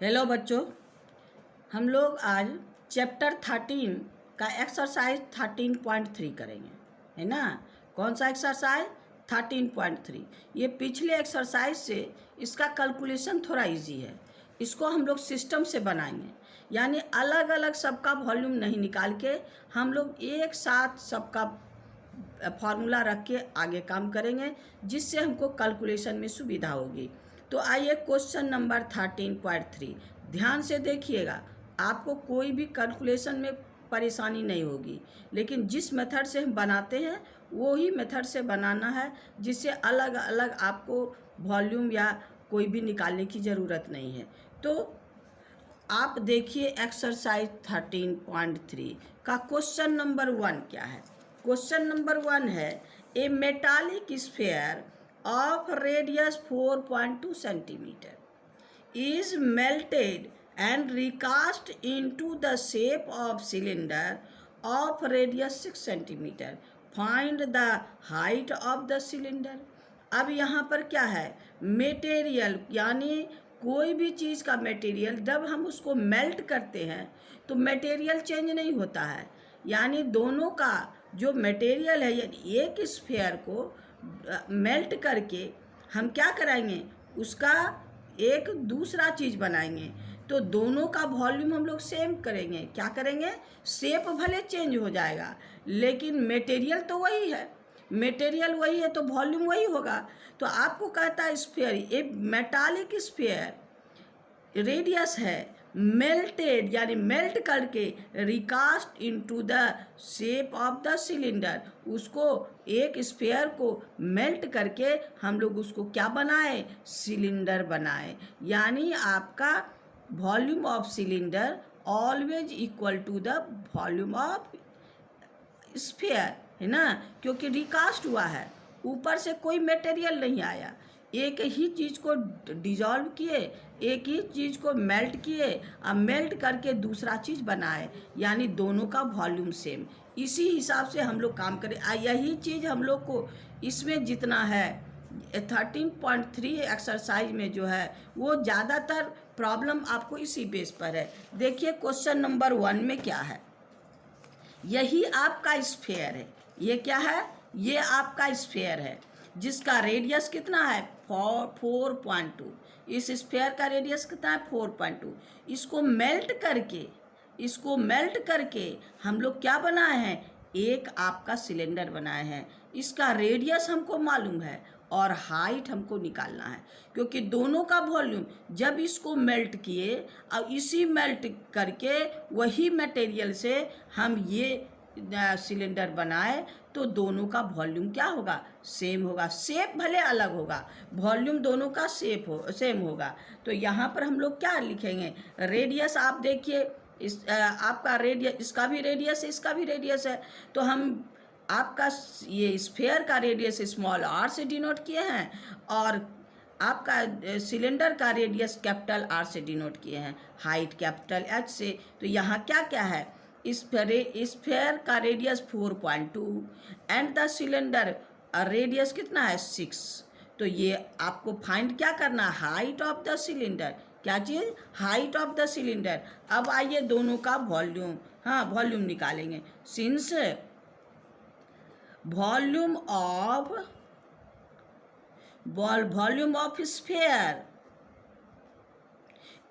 Hello बच्चों, हम लोग आज चैप्टर 13 का एक्सरसाइज 13.3 करेंगे, है ना। कौन सा एक्सरसाइज? 13.3। ये पिछले एक्सरसाइज से इसका कैलकुलेशन थोड़ा इजी है। इसको हम लोग सिस्टम से बनाएंगे, यानी अलग अलग सबका वॉल्यूम नहीं निकाल के हम लोग एक साथ सबका फार्मूला रख के आगे काम करेंगे, जिससे हमको कैलकुलेशन में सुविधा होगी। तो आइए क्वेश्चन नंबर 13.3 ध्यान से देखिएगा। आपको कोई भी कैलकुलेशन में परेशानी नहीं होगी, लेकिन जिस मेथड से हम बनाते हैं वो ही मेथड से बनाना है, जिससे अलग अलग आपको वॉल्यूम या कोई भी निकालने की ज़रूरत नहीं है। तो आप देखिए एक्सरसाइज 13.3 का क्वेश्चन नंबर 1 क्या है। क्वेश्चन नंबर 1 है, a metallic sphere of radius 4.2 centimetre is melted and recast into the shape of cylinder of radius 6 centimeter. Find the height of the cylinder. अब यहाँ पर क्या है, मेटेरियल यानी कोई भी चीज़ का मेटेरियल जब हम उसको मेल्ट करते हैं तो मेटेरियल चेंज नहीं होता है, यानी दोनों का जो मेटेरियल है, यानी एक स्फीयर को मेल्ट करके हम क्या कराएंगे, उसका एक दूसरा चीज़ बनाएंगे, तो दोनों का वॉल्यूम हम लोग सेम करेंगे। क्या करेंगे, शेप भले चेंज हो जाएगा लेकिन मटेरियल तो वही है, मटेरियल वही है तो वॉल्यूम वही होगा। तो आपको कहता है स्फीयर, ये मेटालिक स्फीयर रेडियस है, मेल्टेड यानी मेल्ट करके recast into the shape of the cylinder, उसको एक स्फीयर को मेल्ट करके हम लोग उसको क्या बनाए, सिलेंडर बनाए। यानी आपका volume of cylinder always equal to the volume of sphere, है ना, क्योंकि रिकास्ट हुआ है, ऊपर से कोई मटेरियल नहीं आया, एक ही चीज़ को डिजॉल्व किए, एक ही चीज़ को मेल्ट किए और मेल्ट करके दूसरा चीज़ बनाए, यानी दोनों का वॉल्यूम सेम। इसी हिसाब से हम लोग काम करें। यही चीज़ हम लोग को इसमें जितना है 13.3 एक्सरसाइज में जो है वो ज़्यादातर प्रॉब्लम आपको इसी बेस पर है। देखिए क्वेश्चन नंबर 1 में क्या है, यही आपका स्फीयर है। ये क्या है, ये आपका स्फीयर है जिसका रेडियस कितना है 4.2। इस स्फीयर का रेडियस कितना है 4.2। इसको मेल्ट करके हम लोग क्या बनाए हैं, एक आपका सिलेंडर बनाए हैं। इसका रेडियस हमको मालूम है और हाइट हमको निकालना है, क्योंकि दोनों का वॉल्यूम जब इसको मेल्ट किए और इसी मेल्ट करके वही मटेरियल से हम ये सिलेंडर बनाए तो दोनों का वॉल्यूम क्या होगा, सेम होगा। शेप भले अलग होगा, वॉल्यूम दोनों का सेम होगा। तो यहाँ पर हम लोग क्या लिखेंगे, रेडियस आप देखिए, इस आपका रेडियस, इसका भी रेडियस है, इसका भी रेडियस है, तो हम आपका ये स्फीयर का रेडियस स्मॉल आर से डिनोट किए हैं और आपका सिलेंडर का रेडियस कैपिटल आर से डिनोट किए हैं, हाइट कैपिटल एच से। तो यहाँ क्या क्या है, स्फीयर का radius 4.2 and the cylinder radius कितना है 6। तो ये आपको फाइंड क्या करना, हाइट ऑफ द सिलेंडर। क्या चीज़, हाइट ऑफ द सिलेंडर। अब आइए दोनों का वॉल्यूम, हाँ वॉल्यूम निकालेंगे। Since volume of sphere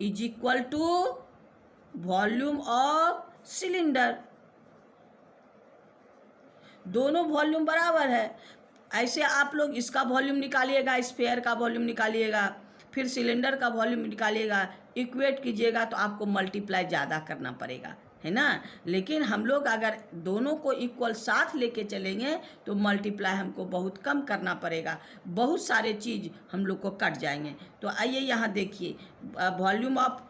is equal to volume of cylinder, दोनों वॉल्यूम बराबर है। ऐसे आप लोग इसका वॉल्यूम निकालिएगा, स्फीयर का वॉल्यूम निकालिएगा, फिर सिलेंडर का वॉल्यूम निकालिएगा, इक्वेट कीजिएगा तो आपको मल्टीप्लाई ज़्यादा करना पड़ेगा, है ना। लेकिन हम लोग अगर दोनों को इक्वल साथ लेके चलेंगे तो मल्टीप्लाई हमको बहुत कम करना पड़ेगा, बहुत सारे चीज़ हम लोग को कट जाएंगे। तो आइए यहाँ देखिए, वॉल्यूम ऑफ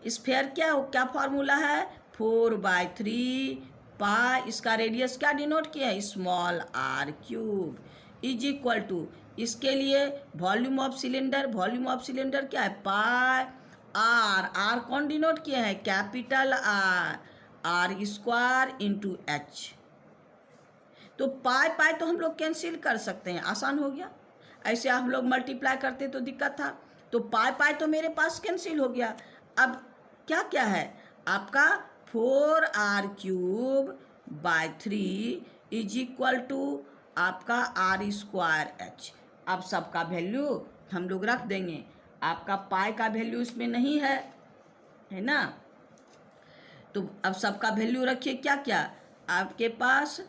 स्फीयर क्या फार्मूला है, 4/3 पाई, इसका रेडियस क्या डिनोट किया है, small r cube, is equal to, इसके लिए वॉल्यूम ऑफ सिलेंडर क्या है, पाई आर कौन डिनोट किया है, capital R square into H. तो पाई तो हम लोग कैंसिल कर सकते हैं, आसान हो गया। ऐसे हम लोग मल्टीप्लाई करते तो दिक्कत था, तो पाई तो मेरे पास कैंसिल हो गया। अब क्या क्या है आपका 4r³/3 इज इक्वल टू आपका r²h। अब सबका वैल्यू हम लोग रख देंगे। आपका पाई का वैल्यू इसमें नहीं है ना, तो अब सबका वैल्यू रखिए। क्या क्या आपके पास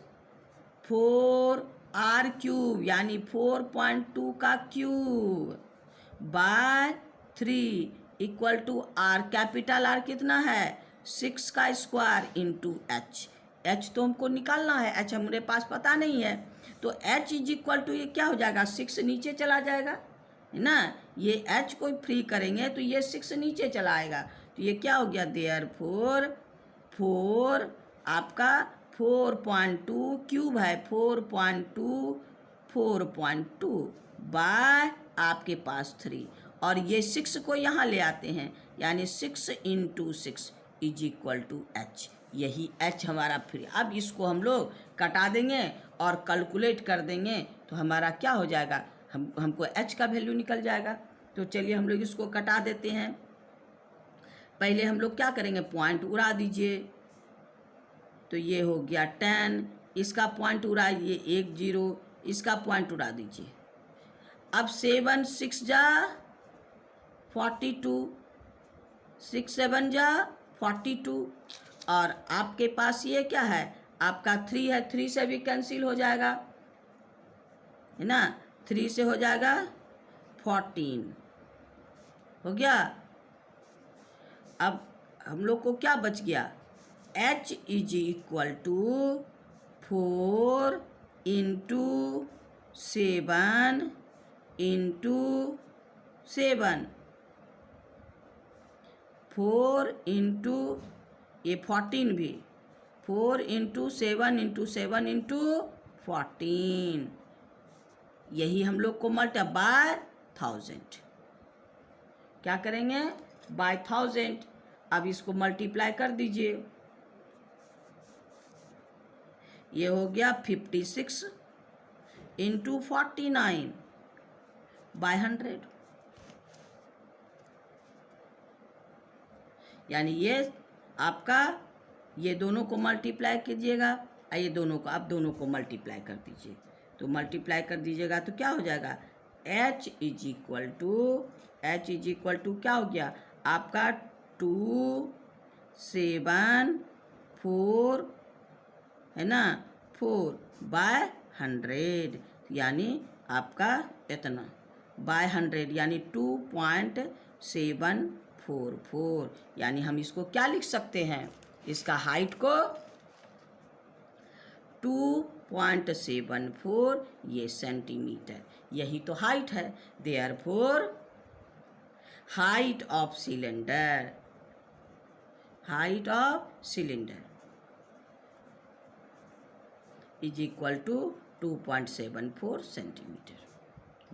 4r³ यानी 4.2 का cube by 3 equal to r। Capital R कितना है 6 का स्क्वायर इंटू h। h तो हमको निकालना है, h हमारे पास पता नहीं है, तो h इज इक्वल टू ये क्या हो जाएगा 6 नीचे चला जाएगा है ना। ये h को फ्री करेंगे तो ये 6 नीचे चला आएगा, तो ये क्या हो गया देयरफॉर 4 आपका 4.2 क्यूब है 4.2 बाय आपके पास 3 और ये 6 को यहाँ ले आते हैं यानी 6 into 6 is equal to h। यही h हमारा फ्री। अब इसको हम लोग कटा देंगे और कैलकुलेट कर देंगे तो हमारा क्या हो जाएगा, हमको h का वैल्यू निकल जाएगा। तो चलिए हम लोग इसको कटा देते हैं। पहले हम लोग क्या करेंगे, पॉइंट उड़ा दीजिए, तो ये हो गया 10, इसका पॉइंट उड़ाइए 1 0, इसका पॉइंट उड़ा दीजिए। अब 7 6 जा 42, 6 7 जा 42 और आपके पास ये क्या है आपका 3 है, 3 से भी कैंसिल हो जाएगा है ना, 3 से हो जाएगा 14 हो गया। अब हम लोग को क्या बच गया, h is equal to 4 into 7 into 7, 4 into ये 14 भी 4 इंटू 7 इंटू 7 इंटू 14, यही हम लोग को मल्टीप्लाई बाय 1000। क्या करेंगे बाय 1000। अब इसको मल्टीप्लाई कर दीजिए, ये हो गया 56 इंटू 49 बाय 100, यानी ये आपका ये दोनों को मल्टीप्लाई कीजिएगा, ये दोनों को आप दोनों को मल्टीप्लाई कर दीजिए, तो मल्टीप्लाई कर दीजिएगा तो क्या हो जाएगा h इज इक्वल टू क्या हो गया आपका 2 7 4 है ना 4 बाय 100, यानी आपका इतना बाय 100 यानी 2.744, यानी हम इसको क्या लिख सकते हैं, इसका हाइट को 2.74 ये सेंटीमीटर, यही तो हाइट है। Therefore height of cylinder is equal to 2.74 centimetre,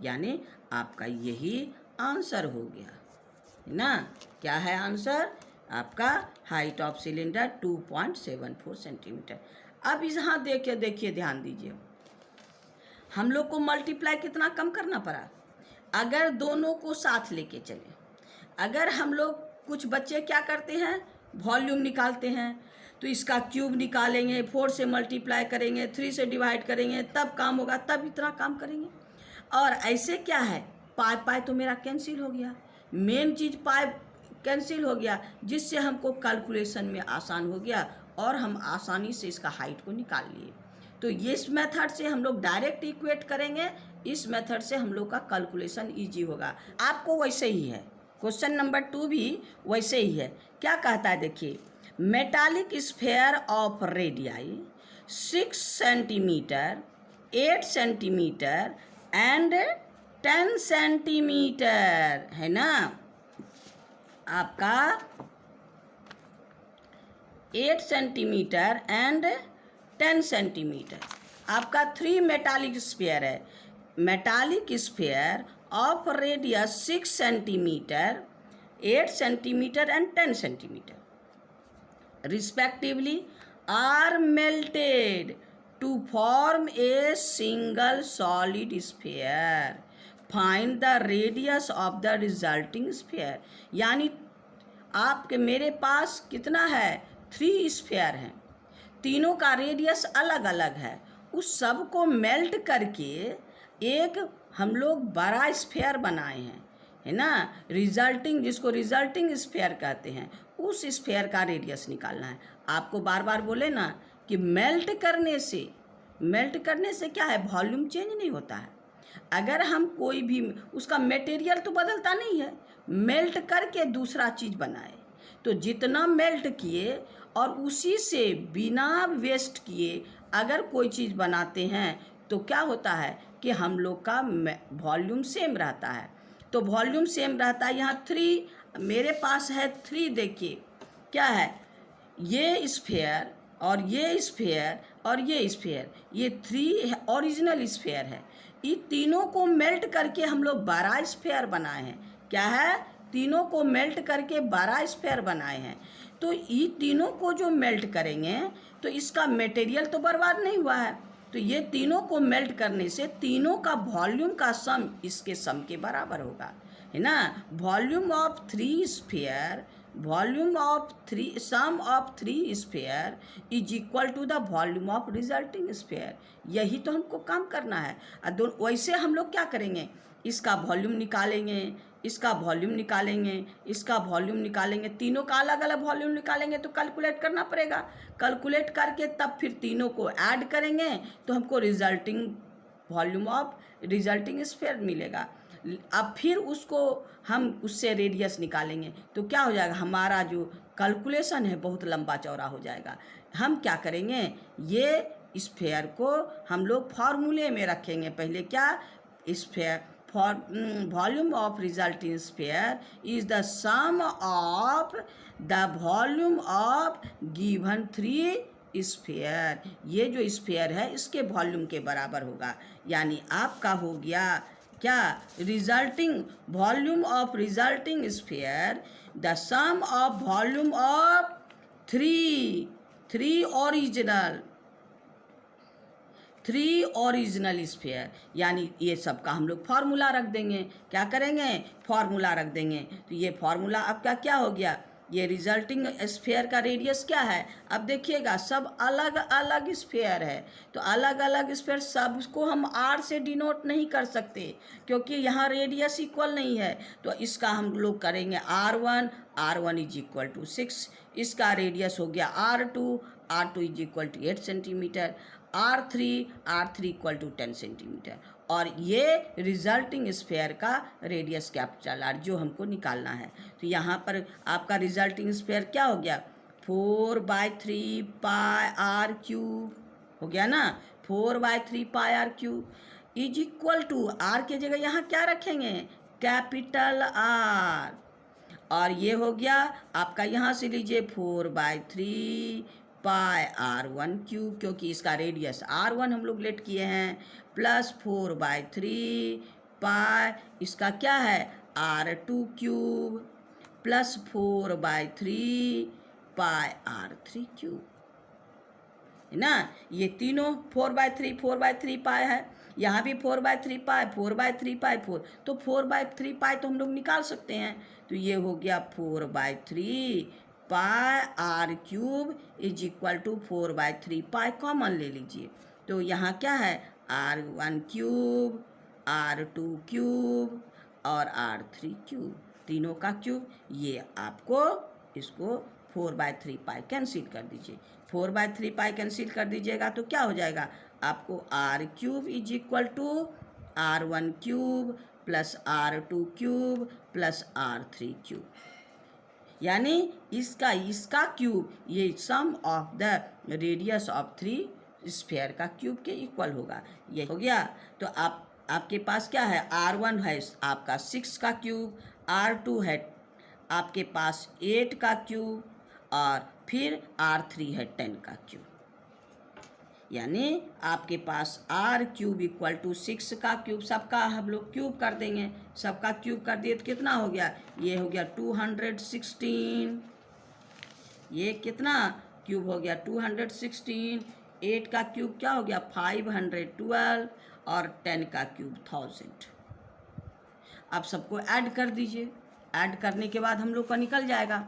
यानी आपका यही आंसर हो गया है ना। क्या है आंसर आपका, हाइट ऑफ सिलेंडर 2.74 सेंटीमीटर। अब यहाँ देखिए ध्यान दीजिए, हम लोग को मल्टीप्लाई कितना कम करना पड़ा, अगर दोनों को साथ लेके चले। अगर हम लोग कुछ बच्चे क्या करते हैं वॉल्यूम निकालते हैं, तो इसका क्यूब निकालेंगे, 4 से मल्टीप्लाई करेंगे, 3 से डिवाइड करेंगे, तब काम होगा, तब इतना काम करेंगे। और ऐसे क्या है पाई तो मेरा कैंसिल हो गया, मेन चीज़ पाई कैंसिल हो गया, जिससे हमको कैलकुलेशन में आसान हो गया और हम आसानी से इसका हाइट को निकाल लिए। तो इस मेथड से हम लोग डायरेक्ट इक्वेट करेंगे, इस मेथड से हम लोग का कैलकुलेशन इजी होगा। आपको वैसे ही है, क्वेश्चन नंबर 2 भी वैसे ही है। क्या कहता है देखिए, metallic sphere of radii 6 centimetre 8 centimetre and 10 centimetre है ना, आपका 8 सेंटीमीटर एंड 10 सेंटीमीटर, आपका 3 मेटालिक स्फेयर है। Metallic sphere of radius 6 centimetre 8 centimetre and 10 centimetre respectively are melted to form a single solid sphere. Find the radius of the resulting sphere. यानी आपके मेरे पास कितना है, 3 स्फीयर हैं, तीनों का रेडियस अलग अलग है। उस सब को मेल्ट करके एक हम लोग बड़ा स्फीयर बनाए हैं, है ना। रिजल्टिंग, जिसको रिजल्टिंग स्फीयर कहते हैं, उस स्फीयर का रेडियस निकालना है। आपको बार बार बोले ना कि मेल्ट करने से क्या है, वॉल्यूम चेंज नहीं होता है। अगर हम कोई भी, उसका मटेरियल तो बदलता नहीं है, मेल्ट करके दूसरा चीज़ बनाए, तो जितना मेल्ट किए और उसी से बिना वेस्ट किए अगर कोई चीज़ बनाते हैं तो क्या होता है कि हम लोग का वॉल्यूम सेम रहता है। तो वॉल्यूम सेम रहता है। यहाँ 3 मेरे पास है, 3 देखिए क्या है, ये स्फीयर और ये स्फीयर और ये स्फीयर, ये 3 ओरिजिनल स्फीयर है। ये तीनों को मेल्ट करके हम लोग 12 स्फीयर बनाए हैं। क्या है, तीनों को मेल्ट करके 12 स्फीयर बनाए हैं। तो ये तीनों को जो मेल्ट करेंगे तो इसका मटेरियल तो बर्बाद नहीं हुआ है। तो ये तीनों को मेल्ट करने से तीनों का वॉल्यूम का सम इसके सम के बराबर होगा, है ना। Volume of 3 sphere, volume of 3, sum of 3 sphere is equal to the volume of resulting sphere. यही तो हमको काम करना है। वैसे हम लोग क्या करेंगे, इसका वॉल्यूम निकालेंगे, इसका वॉल्यूम निकालेंगे, इसका वॉल्यूम निकालेंगे, तीनों का अलग अलग वॉल्यूम निकालेंगे तो कैलकुलेट करना पड़ेगा। कैलकुलेट करके तब फिर तीनों को ऐड करेंगे तो हमको resulting volume of resulting sphere मिलेगा। अब फिर उसको हम उससे रेडियस निकालेंगे तो क्या हो जाएगा, हमारा जो कैलकुलेशन है बहुत लंबा चौड़ा हो जाएगा। हम क्या करेंगे, ये स्फीयर को हम लोग फार्मूले में रखेंगे। पहले क्या, sphere for volume of resulting sphere is the sum of the volume of given 3 sphere। ये जो स्फीयर है इसके वॉल्यूम के बराबर होगा। यानी आपका हो गया क्या, resulting volume of resulting sphere the sum of volume of 3 original sphere. यानी ये सब का हम लोग फार्मूला रख देंगे। क्या करेंगे, फार्मूला रख देंगे। तो ये फार्मूला आपका क्या हो गया, ये रिजल्टिंग स्फीयर का रेडियस क्या है। अब देखिएगा सब अलग अलग स्फीयर है, तो अलग अलग स्फीयर सबको हम r से डिनोट नहीं कर सकते क्योंकि यहाँ रेडियस इक्वल नहीं है। तो इसका हम लोग करेंगे r1 इज इक्वल टू 6, इसका रेडियस हो गया r2 is equal to 8 centimetre, R3 equal to 10 centimetre. और ये रिजल्टिंग स्फीयर का रेडियस कैपिटल R जो हमको निकालना है। तो यहाँ पर आपका रिजल्टिंग स्फीयर क्या हो गया, 4/3 पाई r क्यूब हो गया ना, 4/3 pi r cube is equal to r के जगह यहाँ क्या रखेंगे, कैपिटल R। और ये हो गया आपका, यहाँ से लीजिए 4/3 पाई r1 क्यूब, क्योंकि इसका रेडियस r1 हम लोग लेट किए हैं, प्लस 4/3 पाई इसका क्या है r2 क्यूब, प्लस 4/3 पाई r3 क्यूब, है ना। ये तीनों 4/3 पाई है, यहाँ भी 4/3 पाई, 4/3 पाई 4, तो 4/3 पाई तो हम लोग निकाल सकते हैं। तो ये हो गया 4/3 pi r cube is equal to 4/3 pi, common ले लीजिए। तो यहाँ क्या है, r1 क्यूब, r2 क्यूब और r3 क्यूब, तीनों का क्यूब। ये आपको इसको 4/3 पाई कैंसिल कर दीजिए, 4/3 पाई कैंसिल कर दीजिएगा तो क्या हो जाएगा, आपको r cube is equal to r1 cube plus r2 cube plus r3 cube. यानी इसका क्यूब ये sum of the radius of 3 sphere का क्यूब के इक्वल होगा। ये हो गया। तो आपके पास क्या है, r1 है आपका 6 का क्यूब, r2 है आपके पास 8 का क्यूब और फिर r3 है 10 का क्यूब। यानी आपके पास r क्यूब इक्वल टू 6 का क्यूब, सबका हम लोग क्यूब कर देंगे, सबका क्यूब कर दिए तो कितना हो गया, ये हो गया 216। ये कितना क्यूब हो गया 216, 8 का क्यूब क्या हो गया 512 और 10 का क्यूब 1000। अब सबको ऐड कर दीजिए, ऐड करने के बाद हम लोग का निकल जाएगा।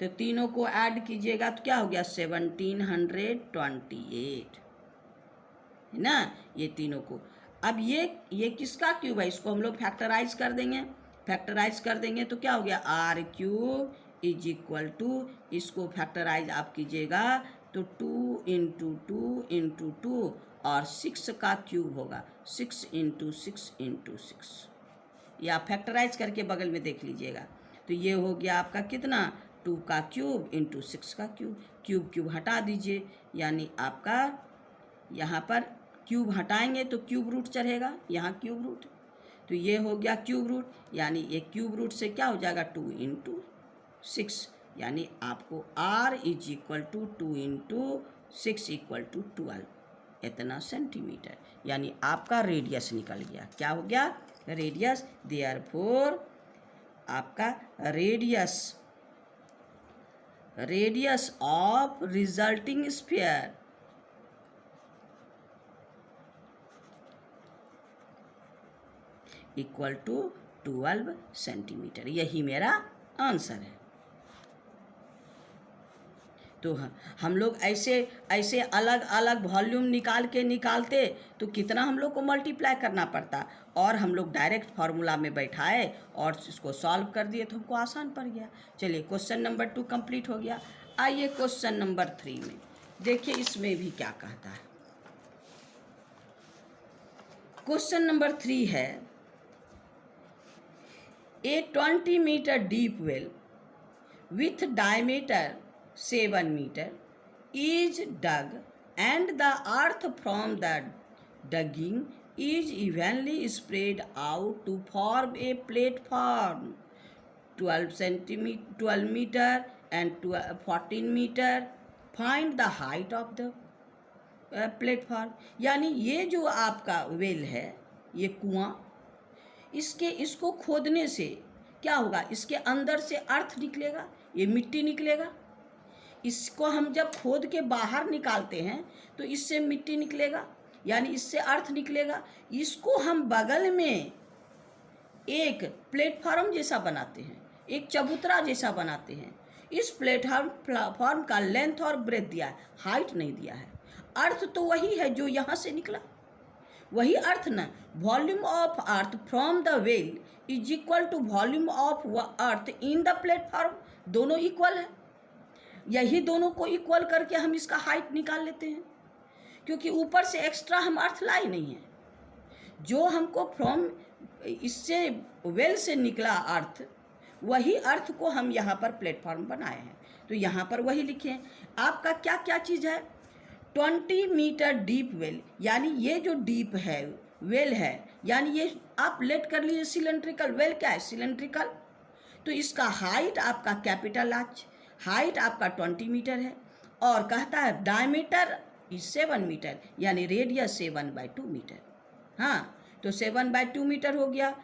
तो तीनों को ऐड कीजिएगा तो क्या हो गया 1728, है ना, ये तीनों को। अब ये किसका क्यूब है, इसको हम लोग फैक्टराइज कर देंगे। फैक्टराइज कर देंगे तो क्या हो गया r cube is equal to, इसको फैक्टराइज आप कीजिएगा तो 2 इंटू 2 इंटू 2 और 6 का क्यूब होगा, 6 इंटू 6 इंटू 6। ये आप फैक्टराइज करके बगल में देख लीजिएगा। तो ये हो गया आपका कितना 2 का क्यूब इंटू 6 का क्यूब। क्यूब क्यूब हटा दीजिए, यानी आपका यहाँ पर क्यूब हटाएंगे तो क्यूब रूट चढ़ेगा, यहाँ क्यूब रूट, तो ये हो गया क्यूब रूट, यानी ये क्यूब रूट से क्या हो जाएगा 2 इंटू 6, यानी आपको r is equal to 2 into 6 equal to 12, इतना सेंटीमीटर, यानी आपका रेडियस निकल गया। क्या हो गया रेडियस, देयरफॉर आपका radius of resulting sphere equal to 12 centimetre. यही मेरा आंसर है। तो हम लोग ऐसे अलग अलग वॉल्यूम निकालते तो कितना हम लोग को मल्टीप्लाई करना पड़ता, और हम लोग डायरेक्ट फार्मूला में बैठाए और इसको सॉल्व कर दिए तो हमको आसान पड़ गया। चलिए क्वेश्चन नंबर 2 कंप्लीट हो गया। आइए क्वेश्चन नंबर 3 में देखिए, इसमें भी क्या कहता है। क्वेश्चन नंबर 3 है, a 20 metre deep well with diameter 7 meter is dug and the earth from the digging is evenly spread out to form a platform 12 meter and 14 meter. Find the height of the platform. यानी ये जो आपका well है, ये कुआं, इसको खोदने से क्या होगा, इसके अंदर से अर्थ निकलेगा, ये मिट्टी निकलेगा। इसको हम जब खोद के बाहर निकालते हैं तो इससे मिट्टी निकलेगा, यानी इससे अर्थ निकलेगा। इसको हम बगल में एक प्लेटफॉर्म जैसा बनाते हैं, एक चबूतरा जैसा बनाते हैं। इस प्लेटफॉर्म का लेंथ और ब्रेथ दिया है, हाइट नहीं दिया है। अर्थ तो वही है जो यहाँ से निकला, वही अर्थ ना। Volume of earth from the well is equal to volume of earth in the platform, दोनों इक्वल है। यही दोनों को इक्वल करके हम इसका हाइट निकाल लेते हैं, क्योंकि ऊपर से एक्स्ट्रा हम अर्थ लाए नहीं है। जो हमको फ्रॉम इससे वेल से निकला अर्थ, वही अर्थ को हम यहाँ पर प्लेटफॉर्म बनाए हैं। तो यहाँ पर वही लिखे हैं। आपका क्या क्या चीज़ है, 20 मीटर डीप वेल, यानी ये जो डीप है वेल है, यानी ये आप लेट कर लीजिए सिलेंड्रिकल वेल। क्या है सिलेंड्रिकल, तो इसका हाइट आपका कैपिटल एच, हाइट आपका 20 मीटर है, और कहता है डायमीटर 7 मीटर, यानी रेडियस 7/2 मीटर। हाँ, तो 7/2 मीटर हो गया।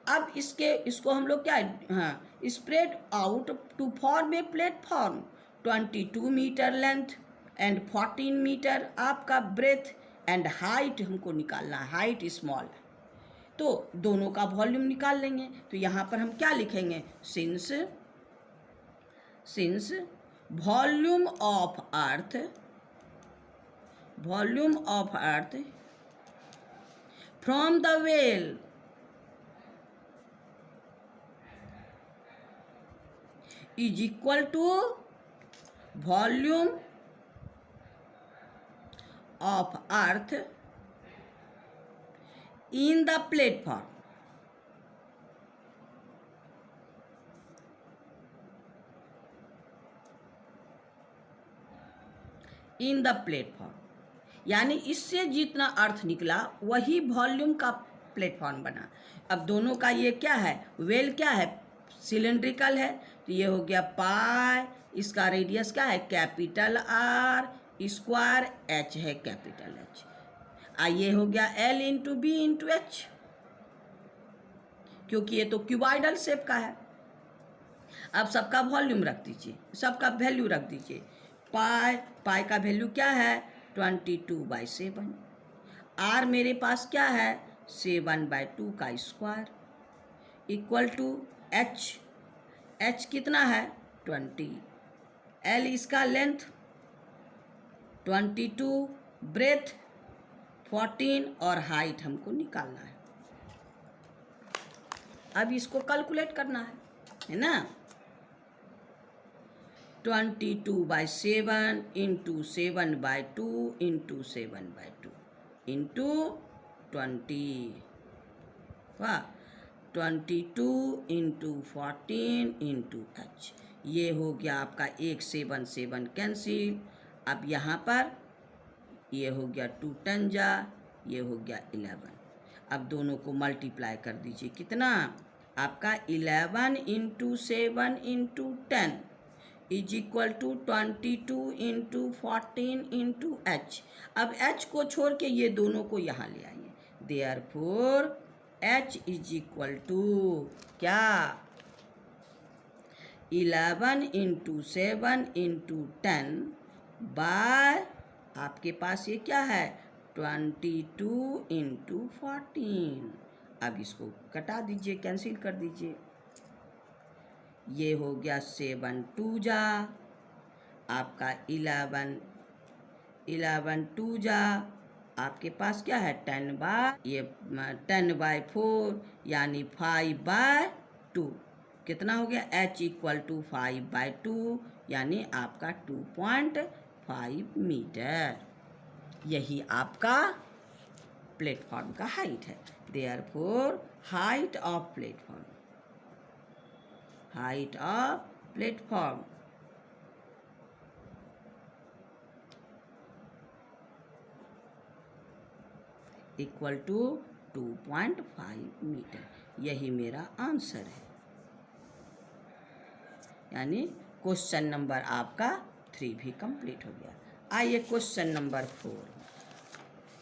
अब इसको हम लोग क्या है, spread out to form a platform 22 metre length and 14 metre आपका ब्रेथ एंड हाइट हमको निकालना है, हाइट स्मॉल है। तो दोनों का वॉल्यूम निकाल लेंगे। तो यहाँ पर हम क्या लिखेंगे, since volume of earth from the well is equal to volume of earth in the platform, यानी इससे जितना अर्थ निकला वही वॉल्यूम का प्लेटफॉर्म बना। अब दोनों का ये क्या है, वेल क्या है, सिलेंड्रिकल है, तो ये हो गया पाई, इसका रेडियस क्या है कैपिटल आर, स्क्वायर एच है कैपिटल एच। ये हो गया l into b into h, क्योंकि ये तो क्यूबॉइडल शेप का है। अब सबका वॉल्यूम रख दीजिए, सबका वैल्यू रख दीजिए। पाई का वैल्यू क्या है 22/7। आर मेरे पास क्या है 7/2 का स्क्वायर इक्वल टू एच कितना है 20 L इसका लेंथ 22, ब्रेथ 14 और हाइट हमको निकालना है। अब इसको कैलकुलेट करना है ना। 22/7 इंटू 7/2 इंटू 7/2 इंटू 20, वाह, 22 इंटू 14 इंटू h, ये हो गया आपका 1 7 7 कैंसिल। अब यहाँ पर ये हो गया 2 10 जा, ये हो गया 11। अब दोनों को मल्टीप्लाई कर दीजिए, कितना आपका 11 into 7 into 10 is equal to 22 into 14 into h। अब h को छोड़ के ये दोनों को यहाँ ले आइए, therefore h is equal to क्या, 11 इंटू 7 इंटू 10 बाय आपके पास ये क्या है 22 इंटू 14। अब इसको कटा दीजिए, कैंसिल कर दीजिए, ये हो गया 7 2 जा, आपका 11 2 जा, आपके पास क्या है 10/4 यानी 5/2। कितना हो गया h इक्वल टू 5/2 यानी आपका 2.5 मीटर। यही आपका प्लेटफॉर्म का हाइट है। Therefore height of platform, height of platform equal to 2.5 metre. यही मेरा आंसर है। यानी क्वेश्चन नंबर आपका 3 भी कंप्लीट हो गया। आइए क्वेश्चन नंबर 4।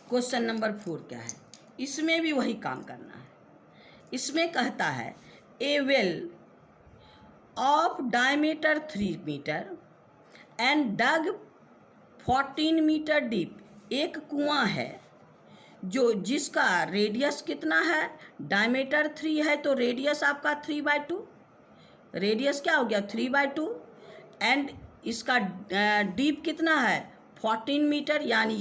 क्वेश्चन नंबर 4 क्या है, इसमें भी वही काम करना है। इसमें कहता है a well of diameter 3 metre and dug 14 metre deep, एक कुआं है जो जिसका रेडियस कितना है, डायमीटर 3 है तो रेडियस आपका 3/2, रेडियस क्या हो गया 3/2, एंड इसका डीप कितना है 14 मीटर, यानी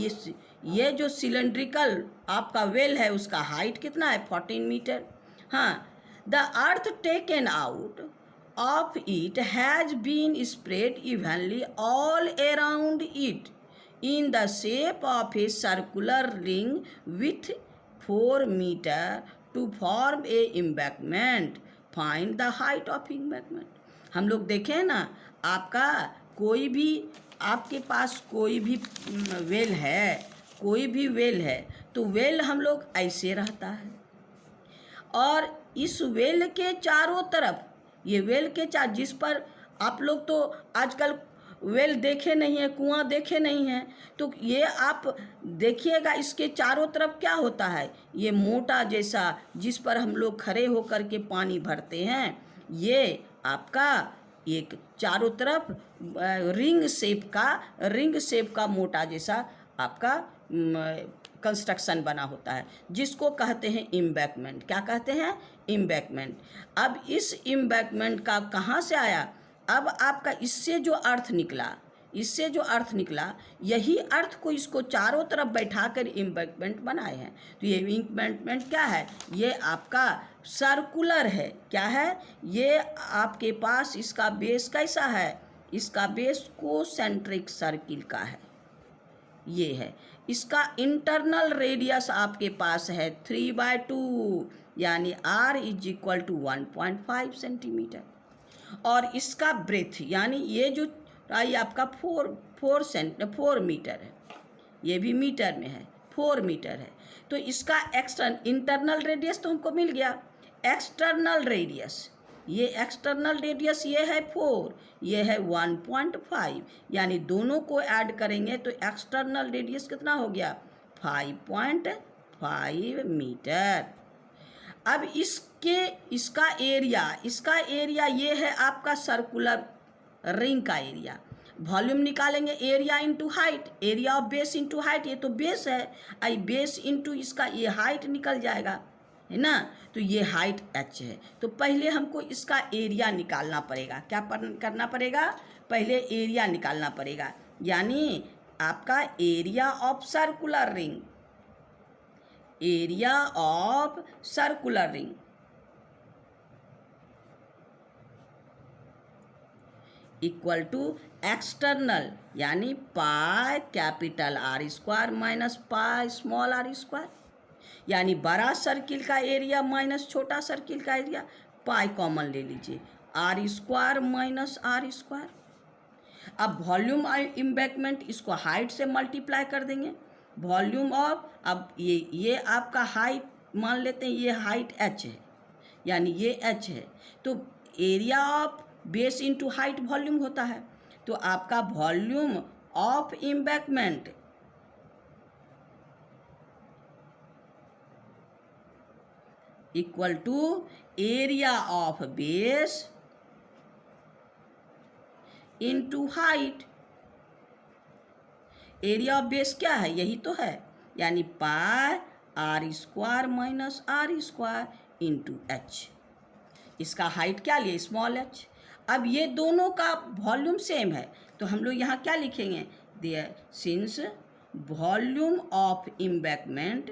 ये जो सिलेंड्रिकल आपका वेल है उसका हाइट कितना है 14 मीटर। हाँ, the earth taken out of it has been spread evenly all around it in the shape of a circular ring with 4 meter to form a embankment. Find the height of embankment. हम लोग देखें ना, आपका कोई भी आपके पास कोई भी वेल है, कोई भी वेल है तो वेल हम लोग ऐसे रहता है और इस वेल के चारों तरफ, ये वेल के जिस पर आप लोग तो आजकल वेल देखे नहीं है, कुआं देखे नहीं हैं, तो ये आप देखिएगा इसके चारों तरफ क्या होता है, ये मोटा जैसा जिस पर हम लोग खड़े होकर के पानी भरते हैं, ये आपका एक चारों तरफ रिंग शेप का मोटा जैसा आपका कंस्ट्रक्शन बना होता है, जिसको कहते हैं एम्बैंकमेंट। क्या कहते हैं, एम्बैंकमेंट। अब इस एम्बैंकमेंट का कहाँ से आया, अब आपका इससे जो अर्थ निकला, यही अर्थ को इसको चारों तरफ बैठाकर एम्बैंकमेंट बनाए हैं। तो ये एम्बैंकमेंट क्या है, ये आपका सर्कुलर है। क्या है, ये आपके पास इसका बेस कैसा है, इसका बेस कोसेंट्रिक सर्किल का है, ये है। इसका इंटरनल रेडियस आपके पास है 3/2 यानी r is equal to 1.5 centimetre. और इसका ब्रेथ यानी ये जो आपका 4 मीटर है, ये भी मीटर में है, 4 मीटर है। तो इसका इंटरनल रेडियस तो हमको मिल गया। एक्सटर्नल रेडियस, ये एक्सटर्नल रेडियस ये है 4, ये है 1.5, यानी दोनों को ऐड करेंगे तो एक्सटर्नल रेडियस कितना हो गया 5.5 मीटर। अब इसका एरिया ये है आपका सर्कुलर रिंग का एरिया। वॉल्यूम निकालेंगे, area into height, area of base into height, ये तो बेस है, आई बेस इंटू इसका ये हाइट निकल जाएगा, है ना। तो ये हाइट h है, तो पहले हमको इसका एरिया निकालना पड़ेगा। क्या करना पड़ेगा? पहले एरिया निकालना पड़ेगा, यानी आपका area of circular ring, area of circular ring equal to external, यानी pi capital R square minus pi small r square, यानी बड़ा सर्किल का एरिया माइनस छोटा सर्किल का एरिया, पाई कॉमन ले लीजिए, R square minus r square. अब volume embankment, इसको हाइट से मल्टीप्लाई कर देंगे, वॉल्यूम ऑफ, अब ये आपका हाइट मान लेते हैं, ये हाइट h है, यानी ये h है, तो area of base into height volume होता है, तो आपका volume of embankment equal to area of base into height. Area of base क्या है? यही तो है, यानी pi are square minus r square into h। इसका हाइट क्या लिए? Small h। अब ये दोनों का वॉल्यूम सेम है, तो हम लोग यहाँ क्या लिखेंगे? There since volume of embankment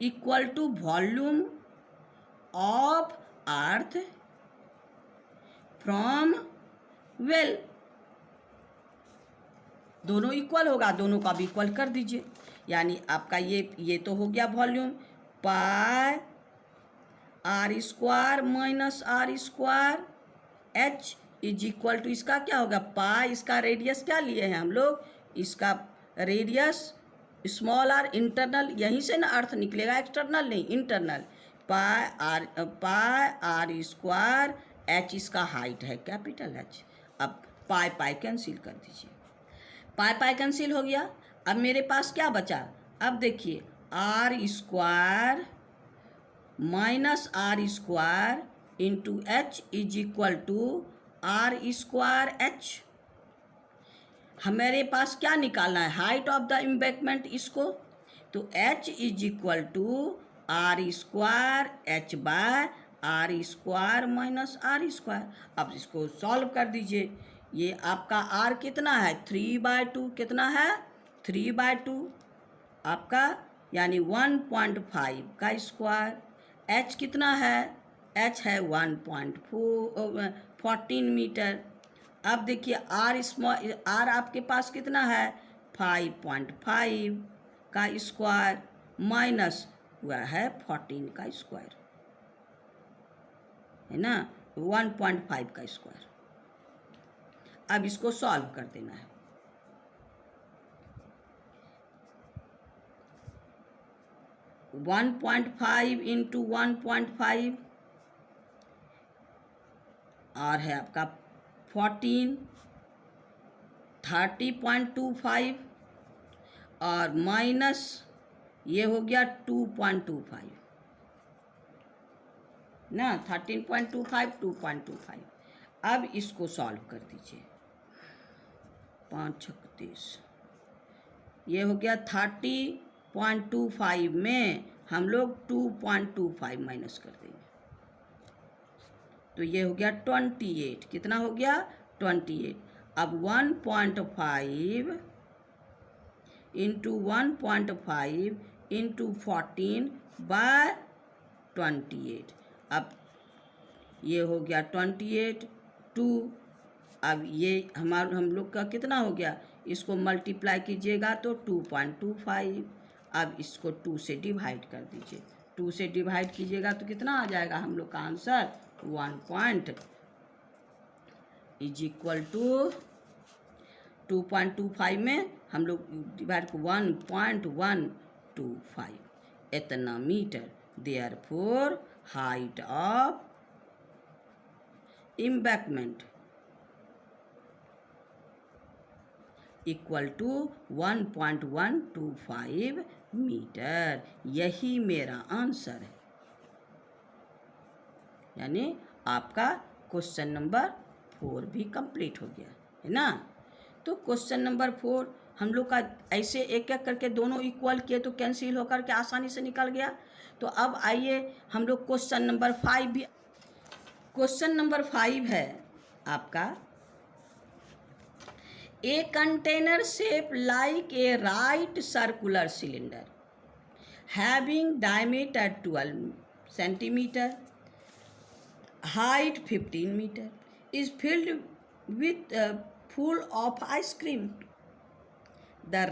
equal to volume of earth from well, दोनों इक्वल होगा, दोनों का भी इक्वल कर दीजिए, यानी आपका ये तो हो गया volume, pi are square minus r square h is equal to, इसका क्या होगा? पाई, इसका रेडियस क्या लिए हैं हम लोग? इसका रेडियस स्मॉल आर, इंटरनल, यहीं से ना अर्थ निकलेगा, एक्सटर्नल नहीं, internal, pi are square h, इसका हाइट है कैपिटल H। अब पाई पाई कैंसिल कर दीजिए, पाई पाई कैंसिल हो गया। अब मेरे पास क्या बचा? अब देखिए, r square minus r square into h is equal to r square h। हमारे पास क्या निकालना है? हाइट ऑफ द इम्बैकमेंट, इसको, तो h is equal to r square h by r square minus r square. अब इसको सॉल्व कर दीजिए, ये आपका r कितना है? 3/2, कितना है? 3/2 आपका, यानी 1.5 का स्क्वायर। h कितना है? h है 1.14 मीटर। अब देखिए r आपके पास कितना है? 5.5 का स्क्वायर माइनस हुआ है 14 का स्क्वायर, है ना, 1.5 का स्क्वायर। अब इसको सॉल्व कर देना है, वन 1.5 इंटू 1.5 और है आपका 14, 30.25 और माइनस ये हो गया 2.25 ना, 13.25, 2.25। अब इसको सॉल्व कर दीजिए, 5×36, ये हो गया 30.25 में हम लोग 2.25 माइनस कर देंगे, तो ये हो गया 28। कितना हो गया? 28। अब 1.5 इंटू 1.5 इंटू 14/28, अब ये हो गया 28, 2। अब ये हम लोग का कितना हो गया? इसको मल्टीप्लाई कीजिएगा तो 2.25। अब इसको 2 से डिवाइड कर दीजिए, 2 से डिवाइड कीजिएगा तो कितना आ जाएगा हम लोग का आंसर? 1 इज इक्वल टू 2.25 में हम लोग डिवाइड को 1.125 इतना metre. Therefore height of embankment equal to 1.125 metre. यही मेरा आंसर है, यानी आपका क्वेश्चन नंबर 4 भी कंप्लीट हो गया है ना। तो क्वेश्चन नंबर 4 हम लोग का ऐसे एक एक करके दोनों इक्वल किए तो कैंसिल होकर के आसानी से निकल गया। तो अब आइए हम लोग क्वेश्चन नंबर 5 भी, क्वेश्चन नंबर 5 है आपका, a container shape like a right circular cylinder having diameter 12 centimeter, height 15 meter, is filled with full of ice cream. The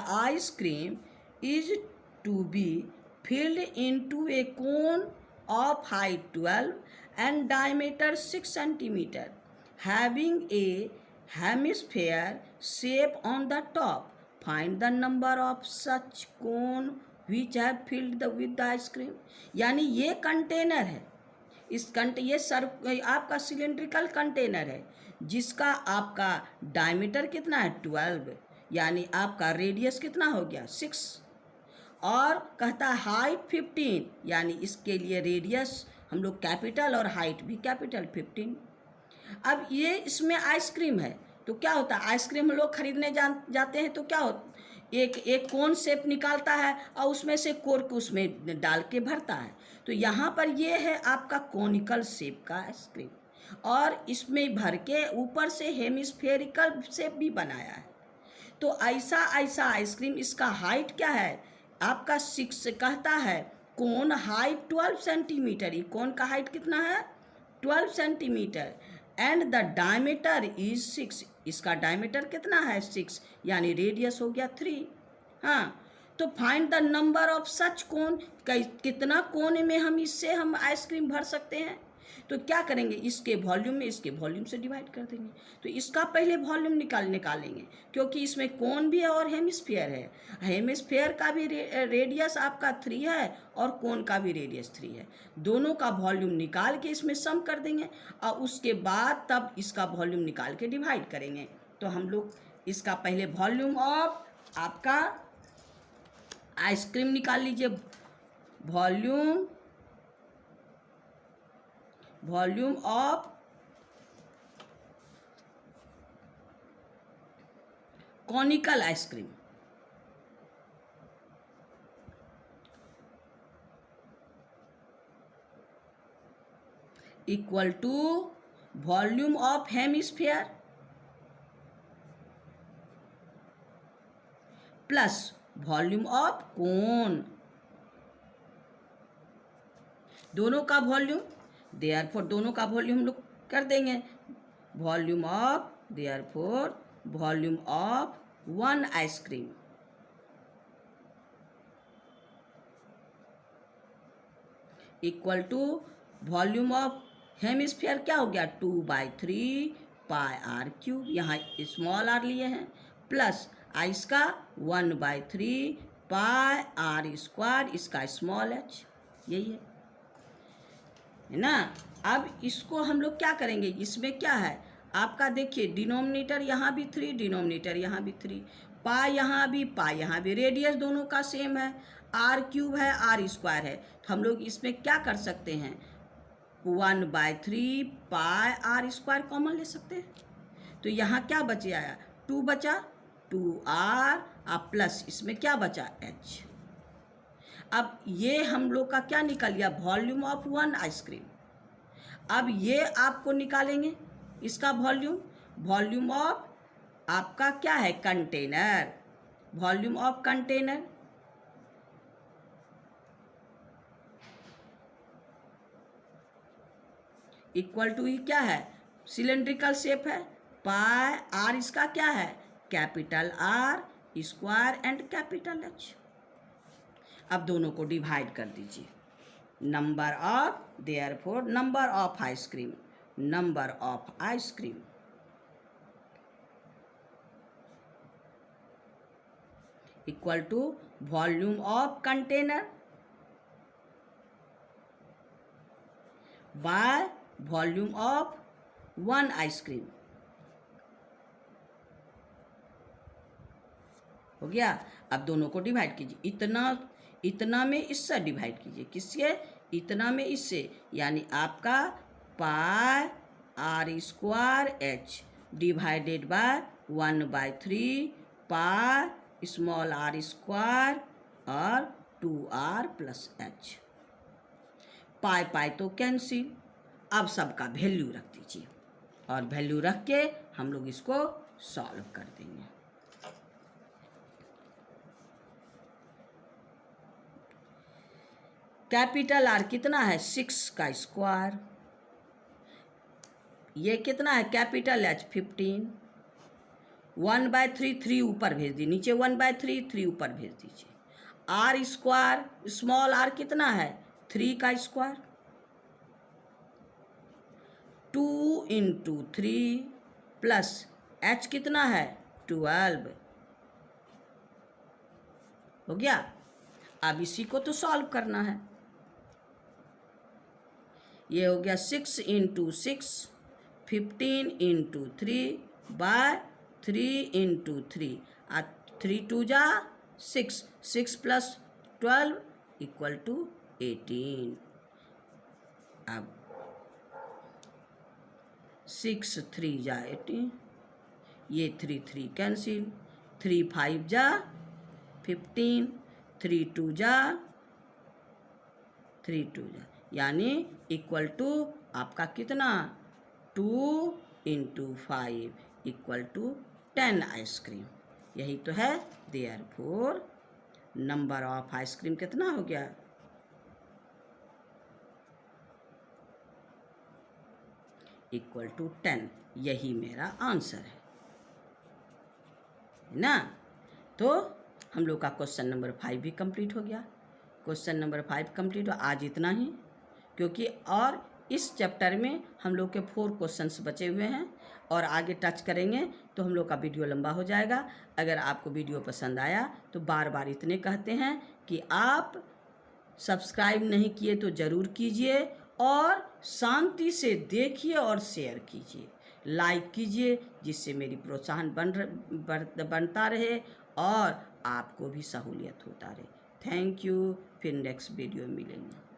ice cream is to be filled into a cone of height 12 and diameter 6 centimeter, having a hemisphere shape on the top. Find the number of such cone which have filled with the ice cream. यानी ये container है, ये आपका cylindrical container है जिसका आपका diameter कितना है 12, यानी आपका रेडियस कितना हो गया 6, और कहता है हाइट 15, यानी इसके लिए रेडियस हम लोग कैपिटल और हाइट भी कैपिटल 15। अब ये इसमें आइसक्रीम है तो क्या होता है, आइसक्रीम हम लोग खरीदने जाते हैं तो क्या होता, एक कोन शेप निकालता है और उसमें से कोर्क उसमें डाल के भरता है। तो यहाँ पर ये है आपका कोनिकल शेप का आइसक्रीम, और इसमें भर के ऊपर से हेमिस्फेरिकल शेप भी बनाया है। तो ऐसा आइसक्रीम, इसका हाइट क्या है आपका 6, कहता है कोन हाइट 12 सेंटीमीटर, ये कोन का हाइट कितना है 12 centimetre, and the diameter is 6, इसका डायमीटर कितना है 6, यानी रेडियस हो गया 3। हाँ, तो find the number of such cone, कितना कोन में हम आइसक्रीम भर सकते हैं। तो क्या करेंगे, इसके वॉल्यूम में इसके वॉल्यूम से डिवाइड कर देंगे। तो इसका पहले वॉल्यूम निकालेंगे क्योंकि इसमें कोन भी है और हेमिस्फीयर है। हेमिस्फीयर का भी रेडियस आपका 3 है और कोन का भी रेडियस 3 है। दोनों का वॉल्यूम निकाल के इसमें सम कर देंगे और उसके बाद तब इसका वॉल्यूम निकाल के डिवाइड करेंगे। तो हम लोग इसका पहले वॉल्यूम ऑफ आपका आइसक्रीम निकाल लीजिए। Volume of conical ice cream equal to volume of hemisphere plus volume of cone, दोनों का वॉल्यूम, देयरफॉर दोनों का वॉल्यूम हम लोग कर देंगे। Volume of 1 ice cream equal to volume of hemisphere क्या हो गया 2/3 πr³, यहाँ स्मॉल आर लिए हैं, प्लस आइस का 1/3 πr², इसका स्मॉल h, यही है ना। अब इसको हम लोग क्या करेंगे, इसमें क्या है आपका देखिए डिनोमिनेटर यहाँ भी 3, डिनोमिनेटर यहाँ भी 3, पाई यहाँ भी, रेडियस दोनों का सेम है, r³ है r² है। तो हम लोग इसमें क्या कर सकते हैं 1/3 πr² कॉमन ले सकते हैं। तो यहाँ क्या बचे आया 2 बचा, 2r प्लस इसमें क्या बचा h। अब ये हम लोग का क्या निकल गया वॉल्यूम ऑफ 1 आइसक्रीम। अब ये आपको निकालेंगे इसका वॉल्यूम ऑफ आपका क्या है container, volume of container equal to ही क्या है सिलेंड्रिकल शेप है, पाई r इसका क्या है capital R² and capital H। अब दोनों को डिवाइड कर दीजिए। Number of ice cream equal to volume of container by volume of 1 ice cream. हो गया। अब दोनों को डिवाइड कीजिए, इतना में इससे डिवाइड कीजिए, किससे, इतना में इससे, यानी आपका pi r² h divided by 1/3 pi small r square और 2r प्लस एच। पाई पाई तो कैंसिल। अब सबका वैल्यू रख दीजिए और वैल्यू रख के हम लोग इसको सॉल्व कर देंगे। कैपिटल आर कितना है 6 का स्क्वायर, ये कितना है कैपिटल एच 15, 1/3 3 ऊपर भेज दी, नीचे 1/3 3 ऊपर भेज दीजिए। आर स्क्वायर स्मॉल आर कितना है 3 का स्क्वायर, 2 × 3 प्लस एच कितना है 12 हो गया। अब इसी को तो सॉल्व करना है। ये हो गया 6 × 6 15 × 3/3 × 3 और 3 2 जा 6, 6 + 12 = 18। अब 6 3 जा 18, ये 3 3 कैंसिल, 3 5 जा 15, 3 2 जा 3 2 जा, यानी = आपका कितना 2 × 5 = 10 आइसक्रीम। यही तो है। देयरफॉर नंबर ऑफ आइसक्रीम कितना हो गया =10। यही मेरा आंसर है ना। तो हम लोग का क्वेश्चन नंबर 5 भी कंप्लीट हो गया। क्वेश्चन नंबर 5 कंप्लीट हो। आज इतना ही, क्योंकि और इस चैप्टर में हम लोग के 4 क्वेश्चंस बचे हुए हैं और आगे टच करेंगे तो हम लोग का वीडियो लंबा हो जाएगा। अगर आपको वीडियो पसंद आया तो बार बार इतने कहते हैं कि आप सब्सक्राइब नहीं किए तो ज़रूर कीजिए और शांति से देखिए और शेयर कीजिए, लाइक कीजिए, जिससे मेरी प्रोत्साहन बनता रहे और आपको भी सहूलियत होता रहे। Thank you. फिर नेक्स्ट वीडियो में मिलेंगे।